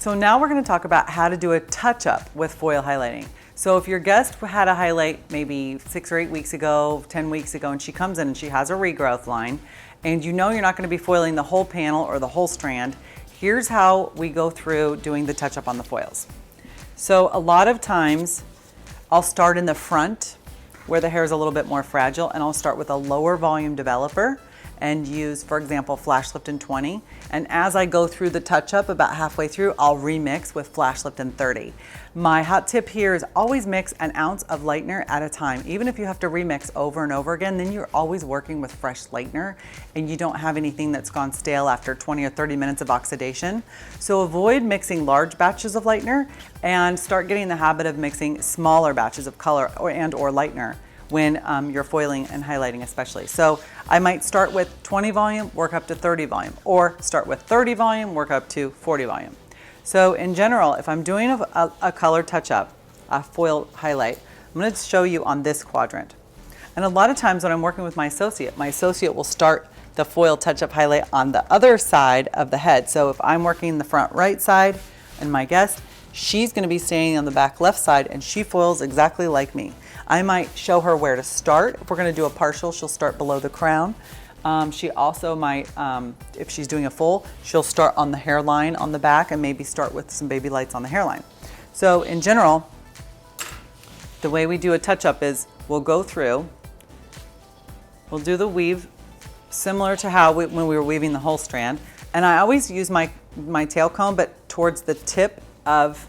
So now we're going to talk about how to do a touch-up with foil highlighting. So if your guest had a highlight maybe 6 or 8 weeks ago, 10 weeks ago, and she comes in and she has a regrowth line, and you know you're not going to be foiling the whole panel or the whole strand, here's how we go through doing the touch-up on the foils. So a lot of times I'll start in the front where the hair is a little bit more fragile, and I'll start with a lower volume developer and use, for example, Flash Lift in 20. And as I go through the touch-up, about halfway through, I'll remix with Flash Lift in 30. My hot tip here is always mix an ounce of lightener at a time. Even if you have to remix over and over again, then you're always working with fresh lightener and you don't have anything that's gone stale after 20 or 30 minutes of oxidation. So avoid mixing large batches of lightener and start getting in the habit of mixing smaller batches of color or lightener when you're foiling and highlighting especially. So I might start with 20 volume, work up to 30 volume, or start with 30 volume, work up to 40 volume. So in general, if I'm doing a color touch-up, a foil highlight, I'm gonna show you on this quadrant. And a lot of times when I'm working with my associate will start the foil touch-up highlight on the other side of the head. So if I'm working the front right side and my guest, she's gonna be standing on the back left side and she foils exactly like me. I might show her where to start. If we're gonna do a partial, she'll start below the crown. She also might, if she's doing a full, she'll start on the hairline on the back and maybe start with some baby lights on the hairline. So in general, the way we do a touch-up is we'll go through, we'll do the weave similar to how when we were weaving the whole strand. And I always use my tail comb, but towards the tip of,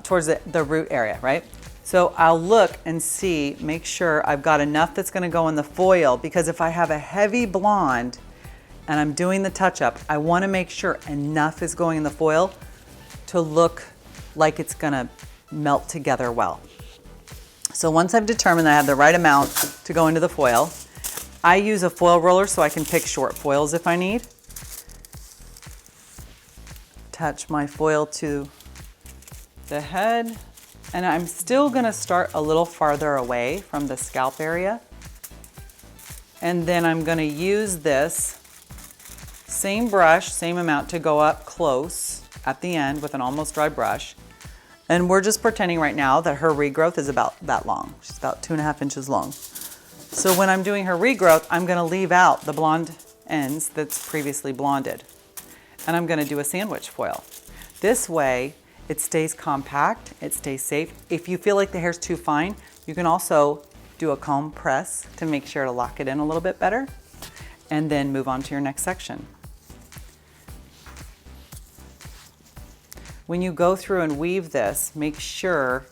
towards the root area, right? So I'll look and see, make sure I've got enough that's gonna go in the foil, because if I have a heavy blonde and I'm doing the touch-up, I wanna make sure enough is going in the foil to look like it's gonna melt together well. So once I've determined that I have the right amount to go into the foil, I use a foil roller so I can pick short foils if I need. Attach my foil to the head. And I'm still gonna start a little farther away from the scalp area. And then I'm gonna use this same brush, same amount to go up close at the end with an almost dry brush. And we're just pretending right now that her regrowth is about that long. She's about 2.5 inches long. So when I'm doing her regrowth, I'm gonna leave out the blonde ends that's previously blonded. And I'm gonna do a sandwich foil. This way, it stays compact, it stays safe. If you feel like the hair's too fine, you can also do a comb press to make sure to lock it in a little bit better, and then move on to your next section. When you go through and weave this, make sure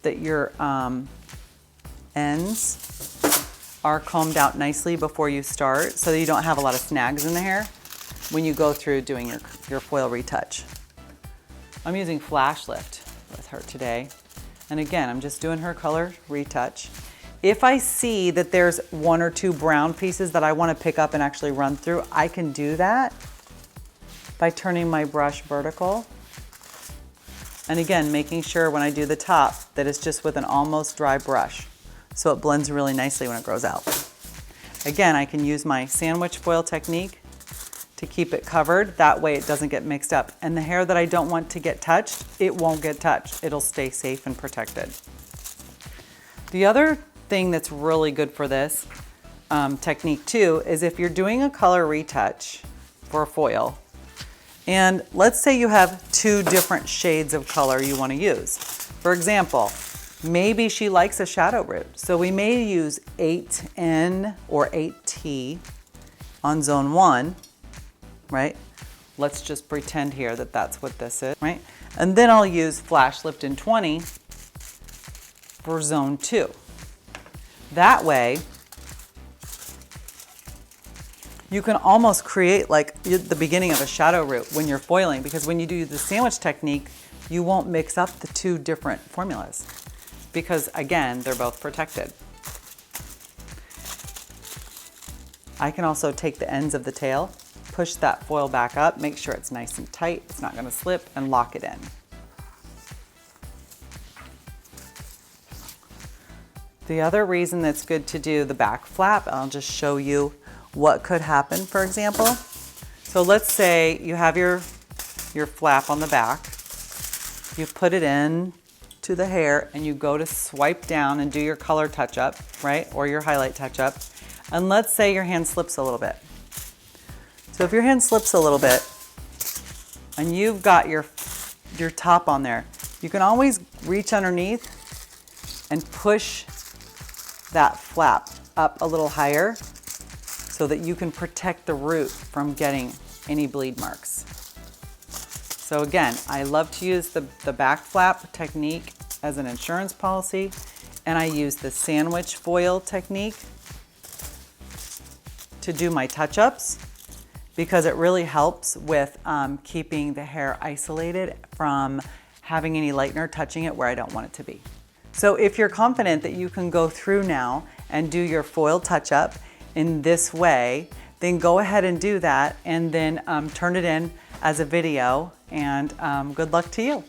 that your ends are combed out nicely before you start so that you don't have a lot of snags in the hair when you go through doing your foil retouch. I'm using Flash Lift with her today. And again, I'm just doing her color retouch. If I see that there's 1 or 2 brown pieces that I want to pick up and actually run through, I can do that by turning my brush vertical. And again, making sure when I do the top that it's just with an almost dry brush so it blends really nicely when it grows out. Again, I can use my sandwich foil technique to keep it covered. That way it doesn't get mixed up. And the hair that I don't want to get touched, it won't get touched. It'll stay safe and protected. The other thing that's really good for this technique too is if you're doing a color retouch for a foil, and let's say you have 2 different shades of color you want to use. For example, maybe she likes a shadow root. So we may use 8N or 8T on zone 1, right? Let's just pretend here that that's what this is, right? And then I'll use Flash Lift in 20 for zone 2. That way, you can almost create like the beginning of a shadow root when you're foiling, because when you do the sandwich technique, you won't mix up the 2 different formulas because again, they're both protected. I can also take the ends of the tail, push that foil back up, make sure it's nice and tight, it's not gonna slip, and lock it in. The other reason that's good to do the back flap, I'll just show you what could happen, for example. So let's say you have your your flap on the back. You put it in to the hair and you go to swipe down and do your color touch up, right? Or your highlight touch up. And let's say your hand slips a little bit. So if your hand slips a little bit and you've got your top on there, you can always reach underneath and push that flap up a little higher so that you can protect the root from getting any bleed marks. So again, I love to use the back flap technique as an insurance policy, and I use the sandwich foil technique to do my touch-ups because it really helps with keeping the hair isolated from having any lightener touching it where I don't want it to be. So if you're confident that you can go through now and do your foil touch-up in this way, then go ahead and do that and then turn it in as a video, and good luck to you.